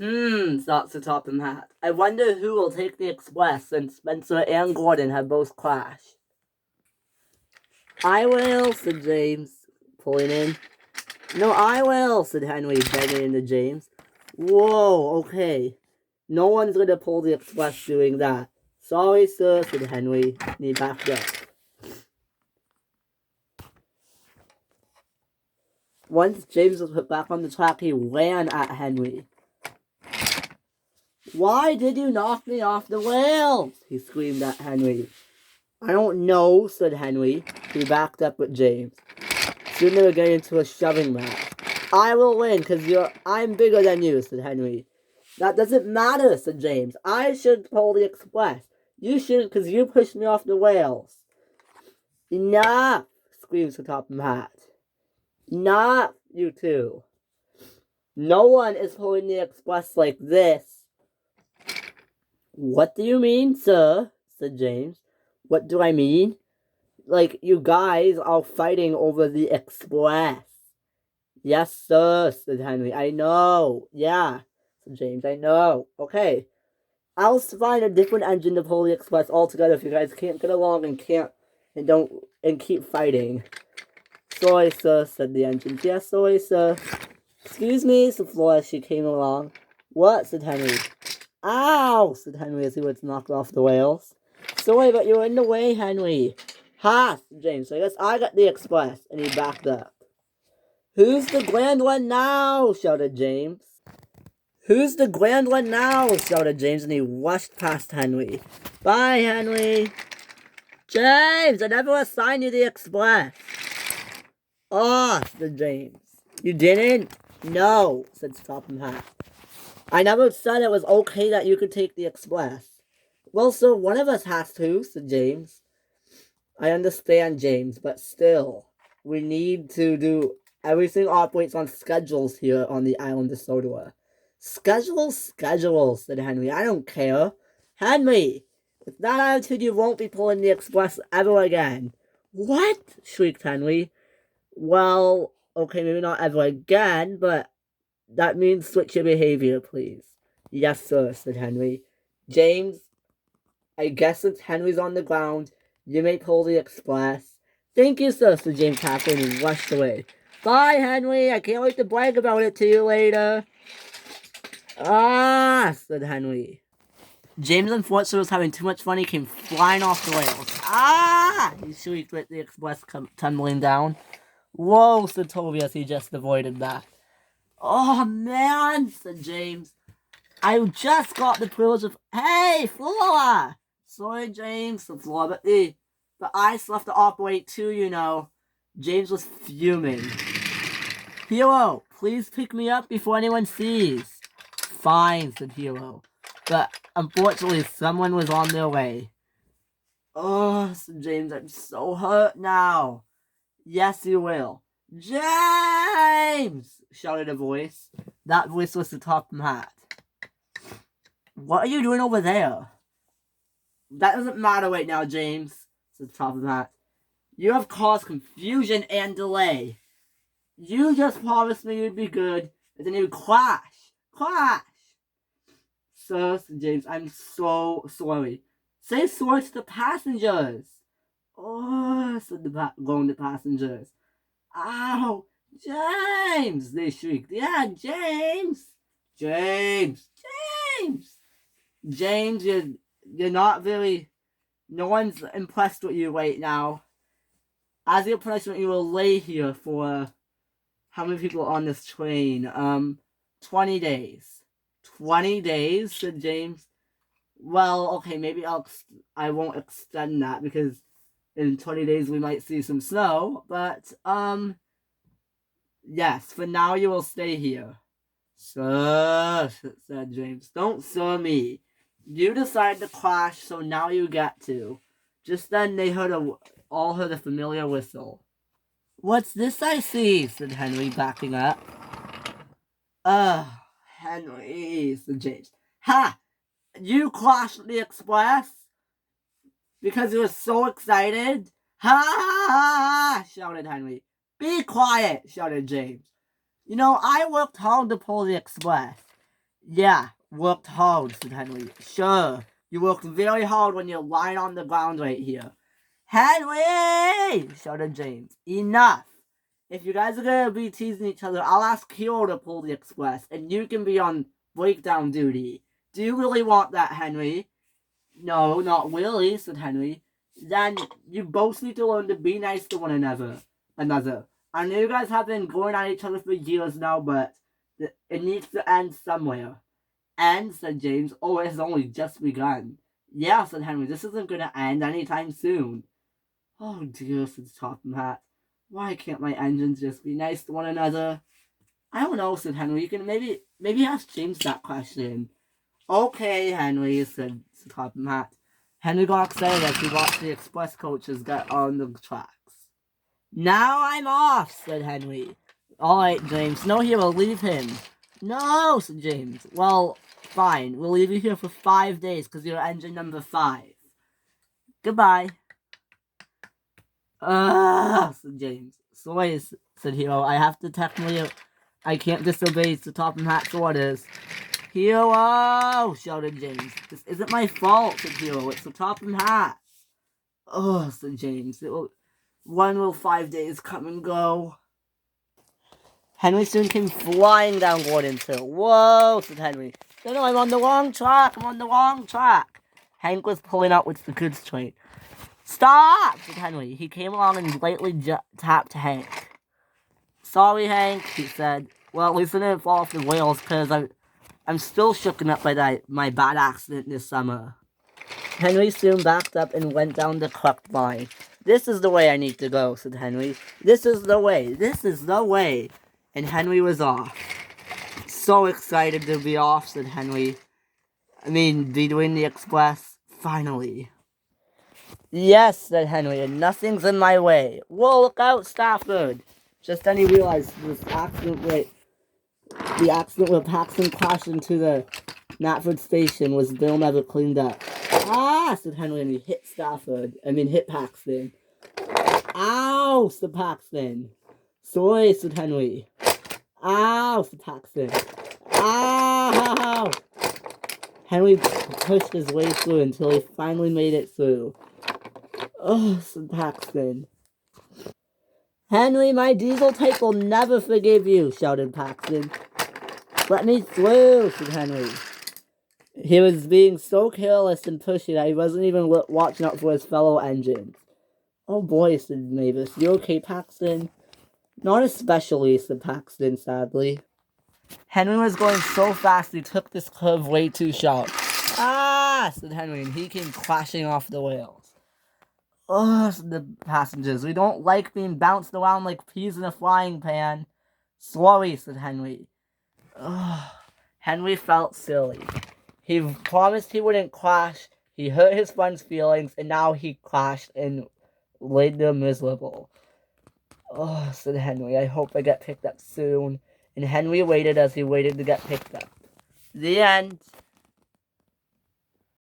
Thoughts to top him hat. I wonder who will take the express since Spencer and Gordon have both crashed. I will, said James, pulling in. No, I will, said Henry, begging into James. Whoa, okay. No one's gonna pull the express doing that. Sorry, sir, said Henry, and he backed up. Once James was put back on the track, he ran at Henry. Why did you knock me off the rails? He screamed at Henry. I don't know, said Henry. He backed up with James. Soon they were getting into a shoving match. I will win, because I'm bigger than you, said Henry. That doesn't matter, said James. I should pull the express. You shouldn't, because you pushed me off the rails. Enough, screams the top hat. Enough, you two. No one is pulling the express like this. What do you mean, sir? Said James. What do I mean? Like, you guys are fighting over the express. Yes, sir, said Henry. I know. Yeah, said James. I know. Okay. I'll find a different engine to pull the express altogether if you guys can't get along and keep fighting. Sorry, sir, said the engine. Yes, sorry, sir. Excuse me, said Flora as she came along. What? Said Henry. Ow, said Henry as he was knocked off the rails. Sorry, but you were in the way, Henry. Ha, said James. So I guess I got the express, and he backed up. Who's the grand one now? Shouted James. Who's the grand one now? Shouted James, and he rushed past Henry. Bye, Henry. James, I never assigned you the express. Oh, said James. You didn't? No, said Topham Hat. I never said it was okay that you could take the express. Well, sir, one of us has to, said James. I understand, James, but still, we need to do... Everything operates on schedules here on the island of Sodor. Schedules, said Henry. I don't care. Henry, with that attitude, you won't be pulling the express ever again. What? Shrieked Henry. Well, okay, maybe not ever again, but that means switch your behavior, please. Yes, sir, said Henry. James, I guess since Henry's on the ground, you may pull the express. Thank you, sir, said James halfway and he rushed away. Bye, Henry. I can't wait to brag about it to you later. Ah, said Henry. James, unfortunately, was having too much fun. He came flying off the rails. Ah! He shrieked with the express tumbling down. Whoa, said Toby as he just avoided that. Oh, man, said James. I just got the privilege of... Hey, Flora! Sorry, James, said Flora, but the ice left to operate too, you know. James was fuming. Hero, please pick me up before anyone sees. Fine, said Hero. But unfortunately, someone was on their way. Oh, said James, I'm so hurt now. Yes, you will. James! Shouted a voice. That voice was the Topham Hat. What are you doing over there? That doesn't matter right now, James, said the Topham Hat. You have caused confusion and delay. You just promised me you'd be good, and then you'd crash. Crash! Sir, said James, I'm so sorry. Say sorry to the passengers. Oh, said the groaned passengers. Ow! James! They shrieked. Yeah, James! James! James, you're not very... No one's impressed with you right now. As your punishment, you will lay here for... How many people are on this train? 20 days. 20 days, said James. Well, okay, maybe I won't extend that because in 20 days we might see some snow, but, yes, for now you will stay here. Sir, said James, don't sir me. You decided to crash, so now you get to. Just then they all heard a familiar whistle. What's this I see? Said Henry, backing up. Henry, said James. Ha! You crashed the express? Because you were so excited? Ha ha ha! Shouted Henry. Be quiet, shouted James. You know, I worked hard to pull the express. Yeah, worked hard, said Henry. Sure, you worked very hard when you're lying on the ground right here. Henry! Shouted James. Enough! If you guys are gonna be teasing each other, I'll ask Hero to pull the express, and you can be on breakdown duty. Do you really want that, Henry? No, not really, said Henry. Then you both need to learn to be nice to one another. I know you guys have been going at each other for years now, but it needs to end somewhere. End, said James. Oh, it has only just begun. Yeah, said Henry. This isn't gonna end anytime soon. Oh dear, said Topham Hat. Why can't my engines just be nice to one another? I don't know, said Henry. You can maybe ask James that question. Okay, Henry, said Topham Hat. Henry got excited as he watched the express coaches get on the tracks. Now I'm off, said Henry. Alright, James. No, he will leave him. No, said James. Well, fine. We'll leave you here for 5 days because you're engine number 5. Goodbye. Said James. Sorry, said Hero. I have to technically... I can't disobey the Topham Hat's orders. Hero! Shouted James. This isn't my fault, said Hero. It's the Topham Hat. Oh, said James. When will 5 days come and go? Henry soon came flying down Gordon's Hill. Whoa, said Henry. No, I'm on the wrong track. I'm on the wrong track. Hank was pulling out with the goods train. Stop, said Henry. He came along and lightly tapped Hank. Sorry, Hank, he said. Well, at least I didn't fall off the rails because I'm still shooken up by my bad accident this summer. Henry soon backed up and went down the correct line. This is the way I need to go, said Henry. This is the way. This is the way. And Henry was off. So excited to be off, said Henry. Be doing the express. Finally. Yes, said Henry, and nothing's in my way. Whoa, look out, Stafford. Just then he realized the accident where Paxton crashed into the Knapford station was still never cleaned up. Ah, said Henry, and he hit hit Paxton. Ow, said Paxton. Sorry, said Henry. Ow, said Paxton. Ow! Henry pushed his way through until he finally made it through. Oh, said Paxton. Henry, my diesel tank will never forgive you, shouted Paxton. Let me through, said Henry. He was being so careless and pushy that he wasn't even watching out for his fellow engines. Oh boy, said Mavis. You okay, Paxton? Not especially, said Paxton sadly. Henry was going so fast he took this curve way too sharp. Ah, said Henry, and he came crashing off the rails. Oh, said the passengers, we don't like being bounced around like peas in a frying pan. Sorry, said Henry. Oh, Henry felt silly. He promised he wouldn't crash. He hurt his friend's feelings, and now he crashed and laid them miserable. Oh, said Henry, I hope I get picked up soon. And Henry waited as he waited to get picked up. The end.